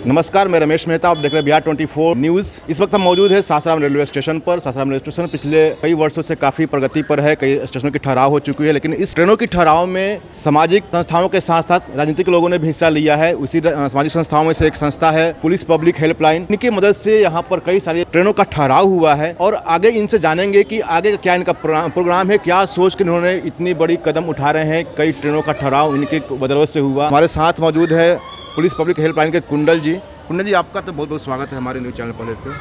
नमस्कार, मैं रमेश मेहता, आप देख रहे हैं बिहार 24 न्यूज़। इस वक्त हम मौजूद है सासाराम रेलवे स्टेशन पर। सासाराम रेलवे स्टेशन पिछले कई वर्षों से काफ़ी प्रगति पर है, कई स्टेशनों की ठहराव हो चुकी है, लेकिन इस ट्रेनों की ठहराव में सामाजिक संस्थाओं के साथ साथ राजनीतिक लोगों ने भी हिस्सा लिया है। उसी सामाजिक संस्थाओं में से एक संस्था है पुलिस पब्लिक हेल्पलाइन। इनकी मदद से यहाँ पर कई सारी ट्रेनों का ठहराव हुआ है और आगे इनसे जानेंगे कि आगे क्या इनका प्रोग्राम है, क्या सोच के इन्होंने इतनी बड़ी कदम उठा रहे हैं। कई ट्रेनों का ठहराव इनके बदौलत से हुआ। हमारे साथ मौजूद है पुलिस पब्लिक हेल्पलाइन के कुंडल जी। कुंडल जी, आपका तो बहुत बहुत स्वागत है हमारे न्यूज़ चैनल पर।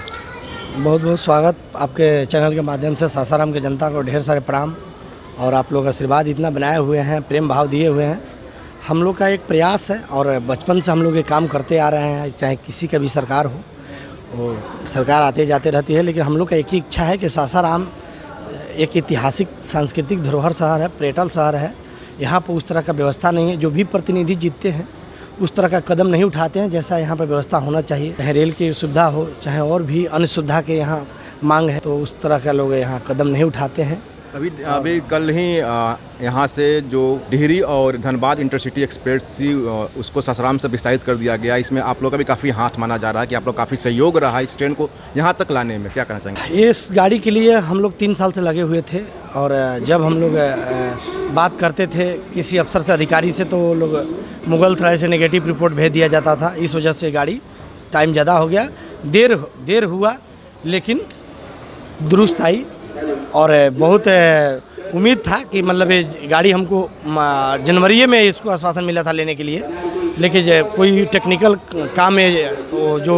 बहुत बहुत स्वागत आपके चैनल के माध्यम से। सासाराम की जनता को ढेर सारे प्रणाम और आप लोग आशीर्वाद इतना बनाए हुए हैं, प्रेम भाव दिए हुए हैं। हम लोग का एक प्रयास है और बचपन से हम लोग ये काम करते आ रहे हैं, चाहे किसी का भी सरकार हो, वो सरकार आते जाते रहती है, लेकिन हम लोग का एक ही इच्छा है कि सासाराम एक ऐतिहासिक सांस्कृतिक धरोहर शहर है, पर्यटन शहर है। यहाँ पर उस तरह का व्यवस्था नहीं है। जो भी प्रतिनिधि जीतते हैं उस तरह का कदम नहीं उठाते हैं जैसा यहाँ पर व्यवस्था होना चाहिए। चाहे रेल की सुविधा हो, चाहे और भी अन्य सुविधा के यहाँ मांग है, तो उस तरह का लोग यहाँ कदम नहीं उठाते हैं। अभी कल ही यहाँ से जो डिहरी और धनबाद इंटरसिटी एक्सप्रेस थी उसको सासाराम से विस्तारित कर दिया गया। इसमें आप लोग का भी काफ़ी हाथ माना जा रहा है कि आप लोग काफ़ी सहयोग रहा है इस ट्रेन को यहाँ तक लाने में। क्या कहना चाहेंगे? इस गाड़ी के लिए हम लोग 3 साल से लगे हुए थे और जब हम लोग बात करते थे किसी अफसर से, अधिकारी से, तो वो लोग मुगलसराय से नेगेटिव रिपोर्ट भेज दिया जाता था। इस वजह से गाड़ी टाइम ज़्यादा हो गया, देर हुआ, लेकिन दुरुस्त आई और बहुत उम्मीद था कि मतलब ये गाड़ी हमको जनवरी में इसको आश्वासन मिला था लेने के लिए, लेकिन कोई टेक्निकल काम में वो जो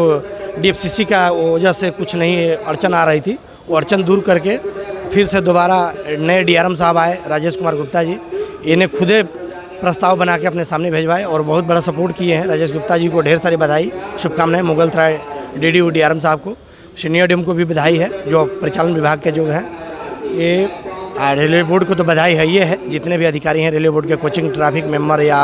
DFCC का वजह से कुछ नहीं अड़चन आ रही थी, वो अड़चन दूर करके फिर से दोबारा नए DRM साहब आए, राजेश कुमार गुप्ता जी। इन्हें खुदे प्रस्ताव बना के अपने सामने भेजवाए और बहुत बड़ा सपोर्ट किए हैं। राजेश गुप्ता जी को ढेर सारी बधाई, शुभकामनाएं। मुगलसराय DDO DRM साहब को, सीनियर DM को भी बधाई है, जो परिचालन विभाग के जो हैं। ये रेलवे बोर्ड को तो बधाई है, ये है जितने भी अधिकारी हैं रेलवे बोर्ड के, कोचिंग ट्रैफिक मेंबर या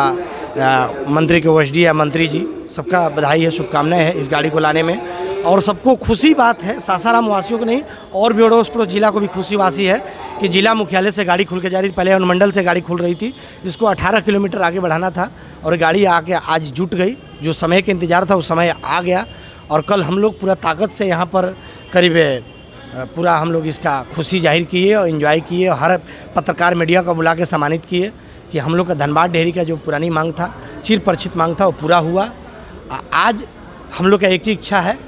मंत्री के OSD या मंत्री जी, सबका बधाई है, शुभकामनाएं है इस गाड़ी को लाने में। और सबको खुशी बात है, सासाराम वासियों को नहीं और भी अड़ोस पड़ोस जिला को भी खुशी वासी है कि जिला मुख्यालय से गाड़ी खुल के जा रही थी। पहले अनुमंडल से गाड़ी खुल रही थी, इसको 18 किलोमीटर आगे बढ़ाना था और गाड़ी आके आज जुट गई। जो समय का इंतज़ार था उस समय आ गया और कल हम लोग पूरा ताकत से यहाँ पर करीब पूरा हम लोग इसका खुशी जाहिर किए और एंजॉय किए। हर पत्रकार मीडिया को बुला के सम्मानित किए कि हम लोग का धनबाद डेयरी का जो पुरानी मांग था, चिर परिचित मांग था, वो पूरा हुआ। आज हम लोग का एक ही इच्छा है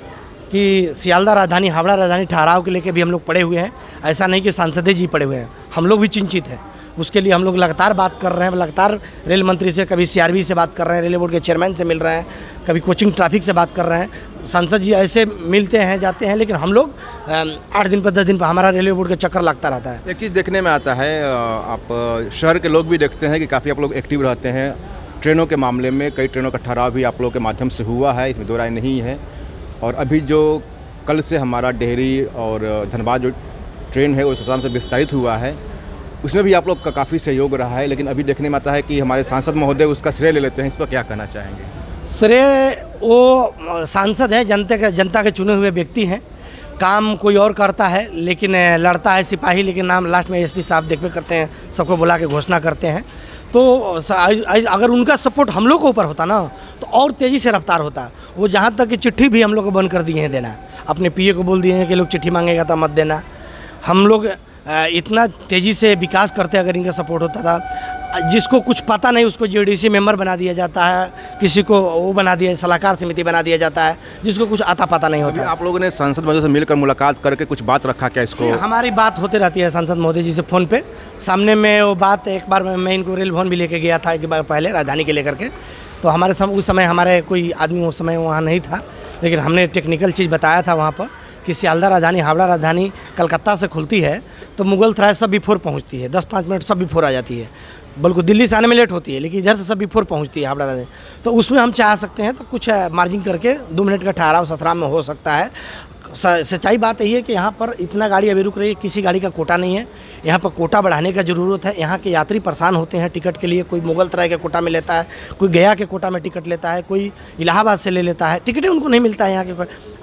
कि सियालदह राजधानी, हावड़ा राजधानी ठहराव के लेके भी हम लोग पड़े हुए हैं। ऐसा नहीं कि सांसद जी पड़े हुए हैं, हम लोग भी चिंतित हैं। उसके लिए हम लोग लगातार बात कर रहे हैं, लगातार रेल मंत्री से, कभी CRB से बात कर रहे हैं, रेलवे बोर्ड के चेयरमैन से मिल रहे हैं, कभी कोचिंग ट्रैफिक से बात कर रहे हैं। सांसद जी ऐसे मिलते हैं जाते हैं, लेकिन हम लोग 8 दिन पर 10 दिन पर हमारा रेलवे बोर्ड का चक्कर लगता रहता है। एक चीज़ देखने में आता है, आप शहर के लोग भी देखते हैं कि काफ़ी आप लोग एक्टिव रहते हैं ट्रेनों के मामले में। कई ट्रेनों का ठहराव भी आप लोगों के माध्यम से हुआ है, इसमें दो राय नहीं है। और अभी जो कल से हमारा डेहरी और धनबाद जो ट्रेन है वो सासाराम से विस्तारित हुआ है, उसमें भी आप लोग का काफ़ी सहयोग रहा है। लेकिन अभी देखने में आता है कि हमारे सांसद महोदय उसका श्रेय ले लेते हैं। इस पर क्या कहना चाहेंगे? श्रेय वो सांसद हैं, जनता के चुने हुए व्यक्ति हैं। काम कोई और करता है, लेकिन लड़ता है सिपाही, लेकिन नाम लास्ट में SP साहब देखते करते हैं, सबको बुला के घोषणा करते हैं। तो अगर उनका सपोर्ट हम लोग के ऊपर होता ना तो और तेज़ी से रफ्तार होता। वो जहाँ तक कि चिट्ठी भी हम लोग को बंद कर दिए हैं देना, अपने PA को बोल दिए हैं कि लोग चिट्ठी मांगेगा तो मत देना। हम लोग इतना तेज़ी से विकास करते अगर इनका सपोर्ट होता था। जिसको कुछ पता नहीं उसको JDC मेंबर बना दिया जाता है, किसी को वो बना दिया, सलाहकार समिति बना दिया जाता है, जिसको कुछ आता पता नहीं होता। आप लोगों ने सांसद महोदय से मिलकर मुलाकात करके कुछ बात रखा क्या? इसको हमारी बात होते रहती है सांसद महोदय जी से फ़ोन पे सामने में। वो बात एक बार मैं इनको रेल भवन भी लेके गया था एक बार पहले, राजधानी के लेकर के। तो हमारे उस समय हमारे कोई आदमी उस समय वहाँ नहीं था, लेकिन हमने टेक्निकल चीज़ बताया था वहाँ पर कि सियालदह राजधानी, हावड़ा राजधानी कलकत्ता से खुलती है तो मुगलसराय सब बिफोर पहुंचती है, 10-5 मिनट सब बिफोर आ जाती है। बल्कि दिल्ली से आने में लेट होती है, लेकिन इधर से सब बिफोर पहुंचती है हावड़ा राजधानी। तो उसमें हम चाह सकते हैं तो कुछ मार्जिन करके 2 मिनट का ठहराव सासाराम में हो सकता है। सच्चाई बात यही है कि यहाँ पर इतना गाड़ी अभी रुक रही है, किसी गाड़ी का कोटा नहीं है। यहाँ पर कोटा बढ़ाने का ज़रूरत है। यहाँ के यात्री परेशान होते हैं टिकट के लिए। कोई मुगलसराय के कोटा में लेता है, कोई गया के कोटा में टिकट लेता है, कोई इलाहाबाद से ले लेता है, टिकटें उनको नहीं मिलता है। यहाँ के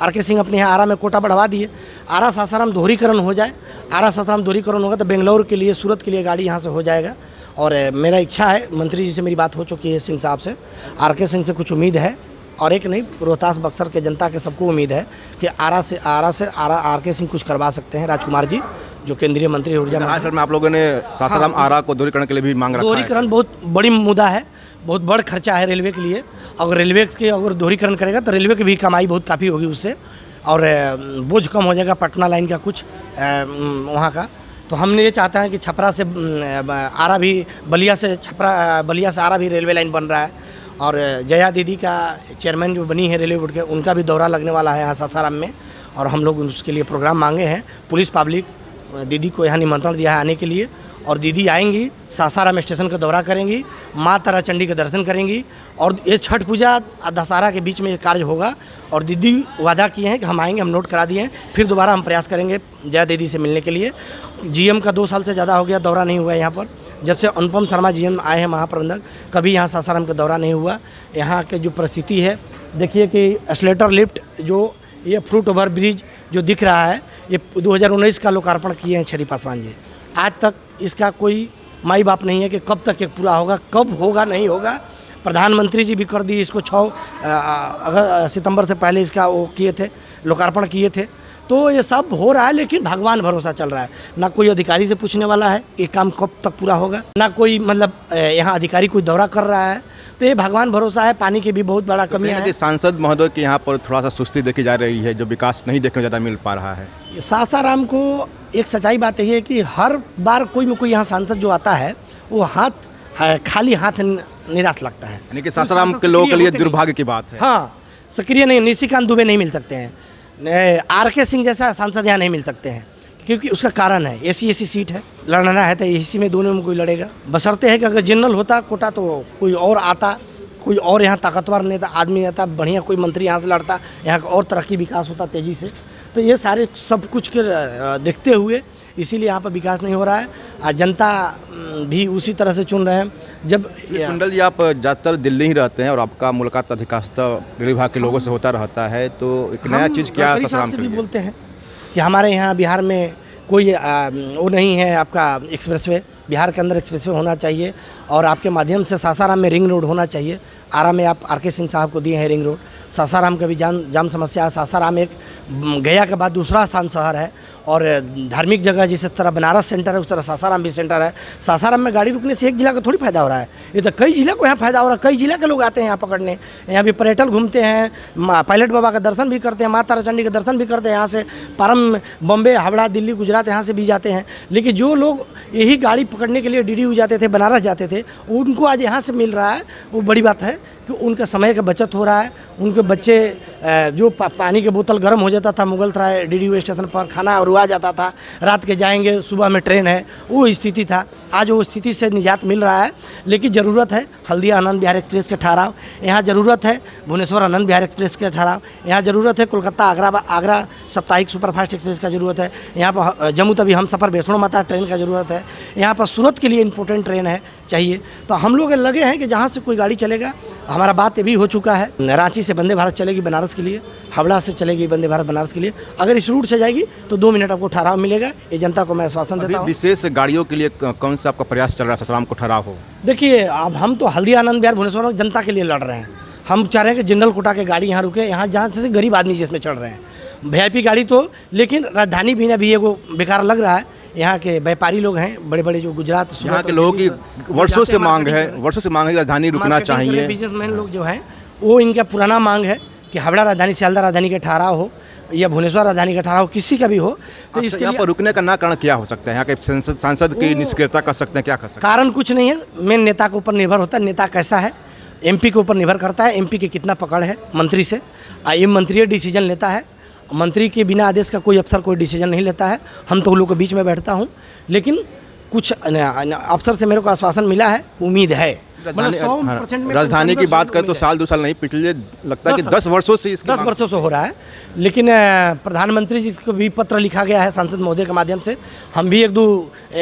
RK सिंह अपने यहाँ आरा में कोटा बढ़वा दिए। आरा सासाराम दोहरीकरण हो जाए, आरा सासाराम दोहरीकरण होगा तो बेंगलोर के लिए, सूरत के लिए गाड़ी यहाँ से हो जाएगा। और मेरा इच्छा है, मंत्री जी से मेरी बात हो चुकी है सिंह साहब से, RK सिंह से कुछ उम्मीद है और एक नहीं, रोहतास बक्सर के जनता के सबको उम्मीद है कि आरा से आर.के. सिंह कुछ करवा सकते हैं, राजकुमार जी जो केंद्रीय मंत्री ऊर्जा मंत्री में आप लोगों ने सासाराम आरा को दोहरीकरण के लिए भी मांग रखा है। दोहरीकरण बहुत बड़ी मुद्दा है, बहुत बड़ खर्चा है रेलवे के लिए। अगर रेलवे के अगर दोहरीकरण करेगा तो रेलवे की भी कमाई बहुत काफ़ी होगी उससे, और बोझ कम हो जाएगा पटना लाइन का कुछ वहाँ का। तो हमने ये चाहते हैं कि छपरा से आरा भी, बलिया से आरा भी रेलवे लाइन बन रहा है। और जया दीदी का चेयरमैन जो बनी है रेलवे बोर्ड के, उनका भी दौरा लगने वाला है यहाँ सासाराम में, और हम लोग उसके लिए प्रोग्राम मांगे हैं। पुलिस पब्लिक दीदी को यहाँ निमंत्रण दिया है आने के लिए, और दीदी आएंगी, सासाराम स्टेशन का दौरा करेंगी, माँ तारा चंडी के दर्शन करेंगी, और ये छठ पूजा दशहरा के बीच में ये कार्य होगा। और दीदी वादा किए हैं कि हम आएंगे, हम नोट करा दिए हैं, फिर दोबारा हम प्रयास करेंगे जया दीदी से मिलने के लिए। जीएम का 2 साल से ज़्यादा हो गया दौरा नहीं हुआ है यहाँ पर, जब से अनुपम शर्मा जीएम आए हैं महाप्रबंधक, कभी यहाँ सासाराम का दौरा नहीं हुआ। यहाँ के जो परिस्थिति है देखिए कि एस्केलेटर लिफ्ट, जो ये फुट ओवर ब्रिज जो दिख रहा है, ये 2019 का लोकार्पण किए हैं छेदी पासवान जी। आज तक इसका कोई माई बाप नहीं है कि कब तक ये पूरा होगा, कब होगा नहीं होगा। प्रधानमंत्री जी भी कर दिए इसको 6 सितंबर से पहले इसका वो किए थे, लोकार्पण किए थे। तो ये सब हो रहा है, लेकिन भगवान भरोसा चल रहा है। ना कोई अधिकारी से पूछने वाला है ये काम कब तक पूरा होगा, ना कोई मतलब यहाँ अधिकारी कोई दौरा कर रहा है। तो ये भगवान भरोसा है। पानी की भी बहुत बड़ा कमी है। सांसद महोदय के यहाँ पर थोड़ा सा सुस्ती देखी जा रही है, जो विकास नहीं देखने ज़्यादा मिल पा रहा है। सासाराम को एक सच्चाई बात यही है कि हर बार कोई न कोई यहाँ सांसद जो आता है वो खाली हाथ निराश लगता है। यानी कि सासाराम के लोगों के लिए दुर्भाग्य की बात है। हाँ, सक्रिय नहीं, निशिकांत दुबे नहीं मिल सकते हैं, आर.के. सिंह जैसा सांसद यहाँ नहीं मिल सकते हैं, क्योंकि उसका कारण है एसी सीट है, लड़ना है तो एसी में दोनों में कोई लड़ेगा। बशर्ते है कि अगर जनरल होता कोटा तो कोई और आता, कोई और यहाँ ताकतवर नेता आदमी आता, बढ़िया कोई मंत्री यहाँ से लड़ता, यहाँ का और तरक्की विकास होता तेज़ी से। तो ये सारे सब कुछ के देखते हुए इसीलिए यहाँ पर विकास नहीं हो रहा है। जनता भी उसी तरह से चुन रहे हैं। जब कुंडल जी, आप ज़्यादातर दिल्ली ही रहते हैं और आपका मुलाकात अधिकांशतः रेल विभाग के लोगों से होता रहता है, तो एक नया चीज़ क्या सासाराम के लिए बोलते हैं कि हमारे यहाँ बिहार में कोई वो नहीं है आपका एक्सप्रेसवे, बिहार के अंदर एक्सप्रेसवे होना चाहिए, और आपके माध्यम से सासाराम में रिंग रोड होना चाहिए। आरा में आप आर.के. सिंह साहब को दिए हैं रिंग रोड। सासाराम का भी जाम समस्या है। सासाराम एक गया के बाद दूसरा स्थान शहर है, और धार्मिक जगह जिस तरह बनारस सेंटर है उस तरह सासाराम भी सेंटर है। सासाराम में गाड़ी रुकने से एक जिला को थोड़ी फायदा हो रहा है, ये तो कई जिला को यहाँ फायदा हो रहा है। कई जिला के लोग आते हैं यहाँ पकड़ने, यहाँ भी पर्यटन घूमते हैं, पायलट बाबा का दर्शन भी करते हैं, माँ तारा चंडी का दर्शन भी करते हैं। यहाँ से परम बॉम्बे, हावड़ा, दिल्ली, गुजरात यहाँ से भी जाते हैं। लेकिन जो लोग यही गाड़ी पकड़ने के लिए DDU जाते थे, बनारस जाते थे, उनको आज यहाँ से मिल रहा है, वो बड़ी बात है कि उनका समय का बचत हो रहा है। उनके बच्चे जो पानी की बोतल गर्म हो जाता था मुगल सराय DDU स्टेशन पर, खाना रुआ जाता था, रात के जाएंगे सुबह में ट्रेन है, वो स्थिति था। आज वो स्थिति से निजात मिल रहा है। लेकिन ज़रूरत है हल्दिया आनंद विहार एक्सप्रेस के ठहराव, यहाँ ज़रूरत है भुवनेश्वर आनंद विहार एक्सप्रेस के ठहराव, यहाँ ज़रूरत है कोलकाता आगरा साप्ताहिक सुपरफास्ट एक्सप्रेस का ज़रूरत है, यहाँ पर जम्मू तवी हम सफ़र वैष्णो माता ट्रेन का ज़रूरत है, यहाँ पर सूरत के लिए इंपॉर्टेंट ट्रेन है चाहिए। तो हम लोग लगे हैं कि जहाँ से कोई गाड़ी चलेगा, हमारा बात ये भी हो चुका है, रांची से वंदे भारत चलेगी बनारस के लिए, हावड़ा से चलेगी वंदे भारत बनारस के लिए। अगर इस रूट से जाएगी तो 2 मिनट आपको ठहराव मिलेगा। ये जनता को मैं आश्वासन देता हूँ। विशेष गाड़ियों के लिए कौन सा आपका प्रयास चल रहा है सासाराम को ठहराव हो? देखिए, अब हम तो हल्दिया आनंद विहार भुवनेश्वर जनता के लिए लड़ रहे हैं। हम चाह रहे हैं कि जनरल कोटा के गाड़ी यहाँ रुके, यहाँ जहाँ से गरीब आदमी जिसमें चढ़ रहे हैं। VIP गाड़ी तो, लेकिन राजधानी भी अभी वो बेकार लग रहा है। यहाँ के व्यापारी लोग हैं बड़े बड़े, जो गुजरात यहाँ के लोगों की वर्षों से मांग है राजधानी रुकना चाहिए। बिजनेसमैन लोग जो हैं वो इनका पुराना मांग है कि हावड़ा राजधानी, सियालदह राजधानी का ठहराव हो या भुवनेश्वर राजधानी का ठहराव किसी का भी हो। तो इसके यहाँ पर रुकने का ना कारण क्या हो सकता है? यहाँ के सांसद की निष्क्रियता कर सकते हैं, क्या कर सकते हैं? कारण कुछ नहीं है, मेन नेता के ऊपर निर्भर होता है। नेता कैसा है, MP के ऊपर निर्भर करता है, MP के कितना पकड़ है मंत्री से। ये मंत्री डिसीजन लेता है, मंत्री के बिना आदेश का कोई अफसर कोई डिसीजन नहीं लेता है। हम तो लोगों के बीच में बैठता हूँ, लेकिन कुछ अफसर से मेरे को आश्वासन मिला है, उम्मीद है। राजधानी की बात करें तो साल 2 साल नहीं, पिछले लगता है कि 10 वर्षों से 10 वर्षों से हो रहा है। लेकिन प्रधानमंत्री जी को भी पत्र लिखा गया है सांसद महोदय के माध्यम से। हम भी 1-2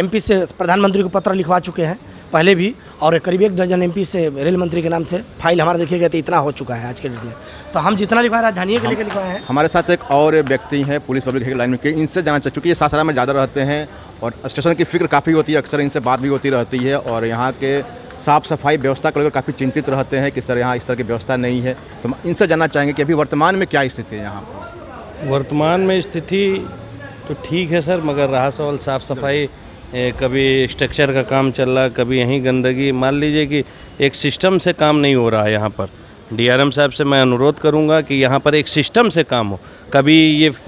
MP से प्रधानमंत्री को पत्र लिखवा चुके हैं पहले भी, और करीब 1 दर्जन MP से रेल मंत्री के नाम से फाइल हमारा देखिए गया तो इतना हो चुका है आज के डेट में। तो हम जितना लिखवाए राजधानी के लेकर लिखवाए हैं। हमारे साथ एक और व्यक्ति हैं पुलिस पब्लिक लाइन में, इनसे जानना चाह चुकी है। सासाराम में ज़्यादा रहते हैं और स्टेशन की फिक्र काफ़ी होती है, अक्सर इनसे बात भी होती रहती है, और यहाँ के साफ़ सफाई व्यवस्था को लेकर काफ़ी चिंतित रहते हैं कि सर यहाँ इस तरह की व्यवस्था नहीं है। तो इनसे जानना चाहेंगे कि अभी वर्तमान में क्या स्थिति है यहाँ पर। वर्तमान में स्थिति तो ठीक है सर, मगर रहा सवाल साफ़ सफाई, कभी स्ट्रक्चर का काम चल रहा, कभी यहीं गंदगी। मान लीजिए कि एक सिस्टम से काम नहीं हो रहा है यहाँ पर। डीआरएम साहब से मैं अनुरोध करूँगा कि यहाँ पर एक सिस्टम से काम हो। कभी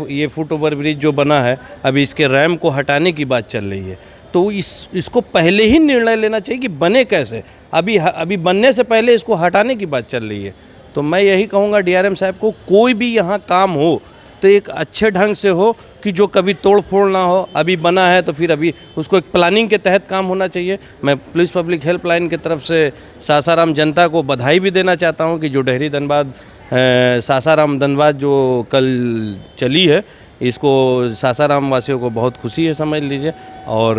ये फुट ओवर ब्रिज जो बना है, अभी इसके रैम को हटाने की बात चल रही है, तो इसको पहले ही निर्णय लेना चाहिए कि बने कैसे। अभी बनने से पहले इसको हटाने की बात चल रही है। तो मैं यही कहूँगा डीआरएम साहब को, कोई भी यहाँ काम हो तो एक अच्छे ढंग से हो कि जो कभी तोड़ फोड़ ना हो। अभी बना है तो फिर अभी उसको एक प्लानिंग के तहत काम होना चाहिए। मैं पुलिस पब्लिक हेल्पलाइन की तरफ से सासाराम जनता को बधाई भी देना चाहता हूँ कि जो डेहरी धनबाद सासाराम धनबाद जो कल चली है, इसको सासाराम वासियों को बहुत खुशी है समझ लीजिए। और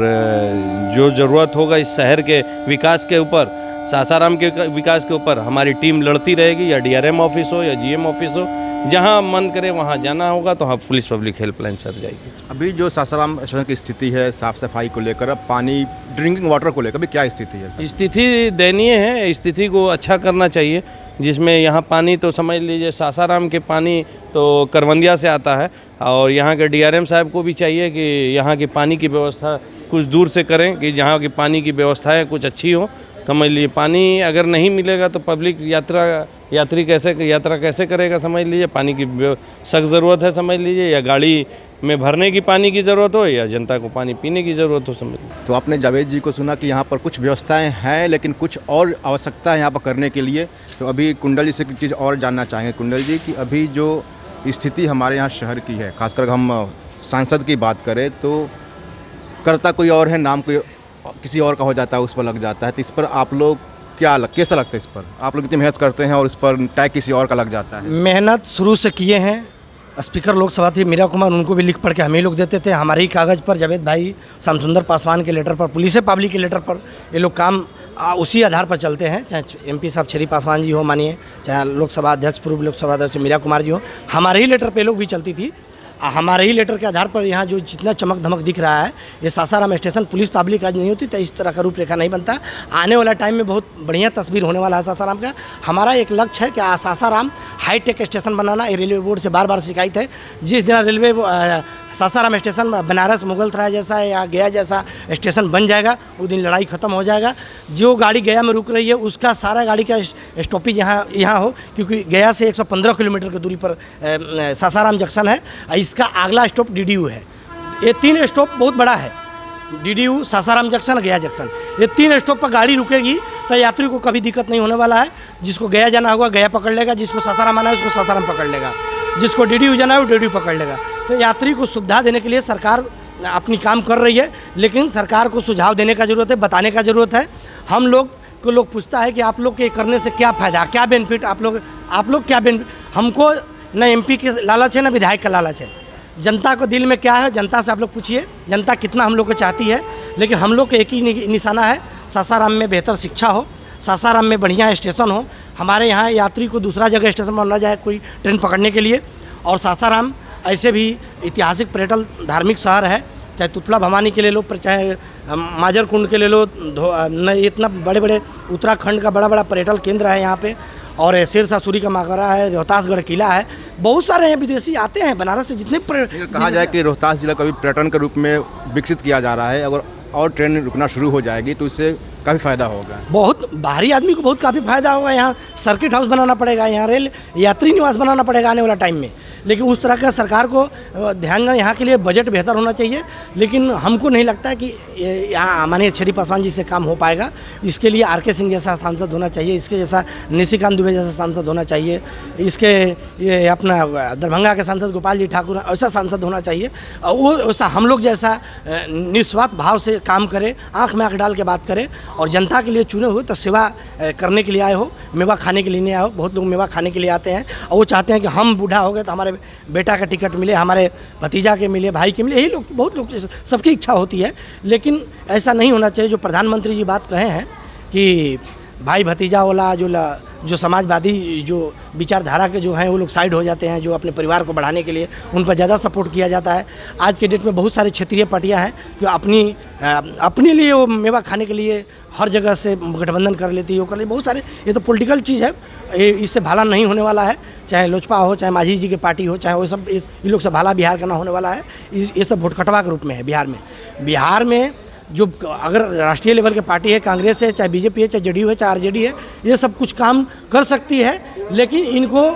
जो ज़रूरत होगा इस शहर के विकास के ऊपर, सासाराम के विकास के ऊपर हमारी टीम लड़ती रहेगी, या डीआरएम ऑफिस हो या जीएम ऑफिस हो, जहां मन करे वहां जाना होगा तो हाँ पुलिस पब्लिक हेल्पलाइन सर जाएगी। अभी जो सासाराम शहर की स्थिति है साफ़ सफाई को लेकर, अब पानी ड्रिंकिंग वाटर को लेकर भी क्या स्थिति है? स्थिति दयनीय है। स्थिति को अच्छा करना चाहिए, जिसमें यहाँ पानी तो समझ लीजिए सासाराम के पानी तो करवंदिया से आता है, और यहाँ के डीआरएम साहब को भी चाहिए कि यहाँ की पानी की व्यवस्था कुछ दूर से करें, कि जहाँ की पानी की व्यवस्थाएँ कुछ अच्छी हो। समझ लीजिए पानी अगर नहीं मिलेगा तो पब्लिक यात्री यात्रा कैसे करेगा। समझ लीजिए पानी की सख्त ज़रूरत है, समझ लीजिए, या गाड़ी में भरने की पानी की ज़रूरत हो या जनता को पानी पीने की ज़रूरत हो, समझ लीजिए। तो आपने जावेद जी को सुना कि यहाँ पर कुछ व्यवस्थाएं हैं लेकिन कुछ और आवश्यकता है यहाँ पर करने के लिए। तो अभी कुंडल जी से कुछ चीज़ और जानना चाहेंगे। कुंडल जी कि अभी जो स्थिति हमारे यहाँ शहर की है, खासकर हम सांसद की बात करें तो करता कोई और है, नाम कोई किसी और का हो जाता है, उस पर लग जाता है। तो इस पर आप लोग कैसा लगता है? इस पर आप लोग इतनी मेहनत करते हैं और इस पर टैग किसी और का लग जाता है। मेहनत शुरू से किए हैं। स्पीकर लोकसभा थे मीरा कुमार, उनको भी लिख पढ़ के हमें लोग देते थे। हमारे ही कागज़ पर जावेद भाई, श्यामसुंदर पासवान के लेटर पर, पुलिस पब्लिक के लेटर पर ये लोग काम उसी आधार पर चलते हैं। चाहे एमपी साहब छेदी पासवान जी हो मानिए, चाहे लोकसभा अध्यक्ष, पूर्व लोकसभा अध्यक्ष मीरा कुमार जी हो, हमारे ही लेटर पे लोग भी चलती थी। हमारे ही लेटर के आधार पर यहाँ जो जितना चमक धमक दिख रहा है, ये सासाराम स्टेशन पुलिस पब्लिक आज नहीं होती तो इस तरह का रूपरेखा नहीं बनता। आने वाला टाइम में बहुत बढ़िया तस्वीर होने वाला है सासाराम का। हमारा एक लक्ष्य है कि सासाराम हाईटेक स्टेशन बनाना। ये रेलवे बोर्ड से बार बार शिकायत है। जिस दिन रेलवे सासाराम स्टेशन बनारस मुगलसराय जैसा या गया जैसा स्टेशन बन जाएगा, उस दिन लड़ाई ख़त्म हो जाएगा। जो गाड़ी गया में रुक रही है उसका सारा गाड़ी का स्टॉपेज यहाँ हो, क्योंकि गया से 115 किलोमीटर की दूरी पर सासाराम जंक्शन है। इसका अगला स्टॉप डीडीयू है। ये 3 स्टॉप बहुत बड़ा है, डीडीयू, सासाराम जंक्शन, गया जंक्शन। ये 3 स्टॉप पर गाड़ी रुकेगी तो यात्री को कभी दिक्कत नहीं होने वाला है। जिसको गया जाना होगा गया पकड़ लेगा, जिसको सासाराम आना है उसको सासाराम पकड़ लेगा, जिसको डीडीयू जाना है वो डीडीयू पकड़ लेगा। तो यात्री को सुविधा देने के लिए सरकार अपनी काम कर रही है, लेकिन सरकार को सुझाव देने का ज़रूरत है, बताने का ज़रूरत है। हम लोग को लोग पूछता है कि आप लोग के करने से क्या फ़ायदा, क्या बेनिफिट, आप लोग क्या बेनिफिट। हमको न एमपी के लालच है न विधायक का लालच है। जनता को दिल में क्या है, जनता से आप लोग पूछिए, जनता कितना हम लोग को चाहती है। लेकिन हम लोग का एक ही निशाना है, सासाराम में बेहतर शिक्षा हो, सासाराम में बढ़िया स्टेशन हो, हमारे यहाँ यात्री को दूसरा जगह स्टेशन पर न जाए कोई ट्रेन पकड़ने के लिए। और सासाराम ऐसे भी ऐतिहासिक पर्यटन धार्मिक शहर है, चाहे तुतला भवानी के ले लो, चाहे माजर कुंड के ले लो, इतना बड़े बड़े उत्तराखंड का बड़ा बड़ा पर्यटन केंद्र है यहाँ पे। और शेरशाह सूरी का मकबरा है, रोहतासगढ़ किला है, बहुत सारे हैं विदेशी आते हैं बनारस से। जितने कहा जाए कि रोहतास जिला को भी पर्यटन के रूप में विकसित किया जा रहा है, अगर और ट्रेन रुकना शुरू हो जाएगी तो इससे काफ़ी फ़ायदा होगा। बहुत बाहरी आदमी को बहुत काफ़ी फ़ायदा होगा। यहाँ सर्किट हाउस बनाना पड़ेगा, यहाँ रेल यात्री निवास बनाना पड़ेगा आने वाला टाइम में। लेकिन उस तरह का सरकार को ध्यान देना, यहाँ के लिए बजट बेहतर होना चाहिए। लेकिन हमको नहीं लगता कि यहाँ माननीय छेदी पासवान जी से काम हो पाएगा। इसके लिए आर.के. सिंह जैसा सांसद होना चाहिए, इसके जैसा निशिकांत दुबे जैसा सांसद होना चाहिए, इसके ये अपना दरभंगा के सांसद गोपाल जी ठाकुर ऐसा सांसद होना चाहिए। वो ऐसा हम लोग जैसा निस्वार्थ भाव से काम करे, आँख में आँख डाल के बात करे और जनता के लिए चुने हुए तो सेवा करने के लिए आए हो, मेवा खाने के लिए नहीं आए हो। बहुत लोग मेवा खाने के लिए आते हैं और वो चाहते हैं कि हम बूढ़ा हो गए तो हमारे बेटा का टिकट मिले, हमारे भतीजा के मिले, भाई के मिले। यही लोग, बहुत लोग, सबकी इच्छा होती है। लेकिन ऐसा नहीं होना चाहिए। जो प्रधानमंत्री जी बात कहे हैं कि भाई भतीजा वाला जो समाजवादी जो विचारधारा के जो हैं वो लोग साइड हो जाते हैं, जो अपने परिवार को बढ़ाने के लिए उन पर ज़्यादा सपोर्ट किया जाता है। आज के डेट में बहुत सारे क्षेत्रीय पार्टियां हैं जो अपने लिए वो मेवा खाने के लिए हर जगह से गठबंधन कर लेती है, वो कर लेती, बहुत सारे। ये तो पॉलिटिकल चीज़ है, इससे भाला नहीं होने वाला है। चाहे लोजपा हो, चाहे मांझी जी की पार्टी हो, चाहे वो सब, इन लोग से भाला बिहार का ना होने वाला है। ये सब वोट कटवा के रूप में है बिहार में जो अगर राष्ट्रीय लेवल की पार्टी है, कांग्रेस है, चाहे बीजेपी है, चाहे जेडीयू है, चाहे आरजेडी है, ये सब कुछ काम कर सकती है, लेकिन इनको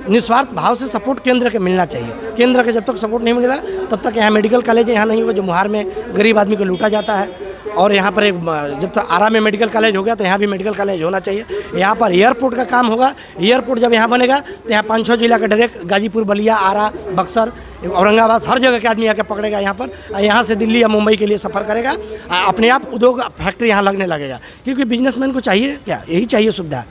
निस्वार्थ भाव से सपोर्ट केंद्र के मिलना चाहिए। केंद्र का जब तक सपोर्ट नहीं मिलेगा तब तक यहाँ मेडिकल कॉलेज यहाँ नहीं होगा, जो मुहार में गरीब आदमी को लूटा जाता है। और यहाँ पर जब तक आरा में मेडिकल कॉलेज हो गया तो यहाँ भी मेडिकल कॉलेज होना चाहिए। यहाँ पर एयरपोर्ट का काम होगा, एयरपोर्ट जब यहाँ बनेगा तो यहाँ 5-6 जिला का डायरेक्ट गाजीपुर, बलिया, आरा, बक्सर, औरंगाबाद, हर जगह के आदमी आके पकड़ेगा यहाँ पर। यहाँ से दिल्ली या मुंबई के लिए सफ़र करेगा, अपने आप उद्योग फैक्ट्री यहाँ लगने लगेगा। क्योंकि बिजनेसमैन को चाहिए क्या, यही चाहिए सुविधा।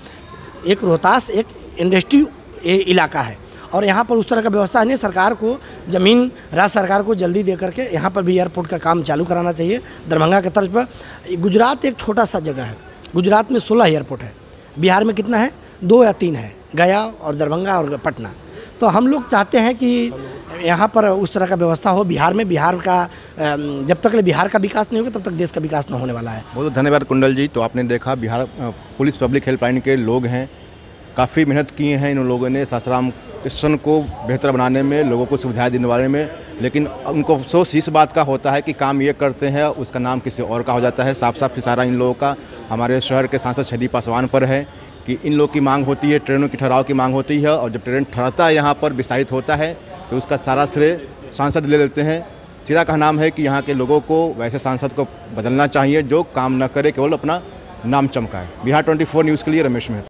एक रोहतास एक इंडस्ट्री इलाका है और यहाँ पर उस तरह का व्यवस्था नहीं। सरकार को ज़मीन, राज्य सरकार को जल्दी दे करके यहाँ पर भी एयरपोर्ट का काम चालू कराना चाहिए, दरभंगा के तर्ज पर। गुजरात एक छोटा सा जगह है, गुजरात में 16 एयरपोर्ट है, बिहार में कितना है, 2 या 3 है, गया और दरभंगा और पटना। तो हम लोग चाहते हैं कि यहाँ पर उस तरह का व्यवस्था हो बिहार में। बिहार का जब तक बिहार का विकास नहीं होगा तब तक देश का विकास न होने वाला है। बहुत धन्यवाद कुंडल जी। तो आपने देखा बिहार पुलिस पब्लिक हेल्पलाइन के लोग हैं, काफ़ी मेहनत की हैं इन लोगों ने सासाराम स्टेशन को बेहतर बनाने में, लोगों को सुविधाएं देने वाले में। लेकिन उनको अफसोस इस बात का होता है कि काम ये करते हैं उसका नाम किसी और का हो जाता है। साफ साफ इशारा इन लोगों का हमारे शहर के सांसद छदी पासवान पर है कि इन लोग की मांग होती है, ट्रेनों की ठहराव की मांग होती है, और जब ट्रेन ठहरता है यहाँ पर विस्तारित होता है तो उसका सारा श्रेय सांसद ले लेते हैं। सीधा का नाम है कि यहाँ के लोगों को वैसे सांसद को बदलना चाहिए जो काम न करे, केवल अपना नाम चमकाए। बिहार 24 न्यूज़ के लिए रमेश मेहता।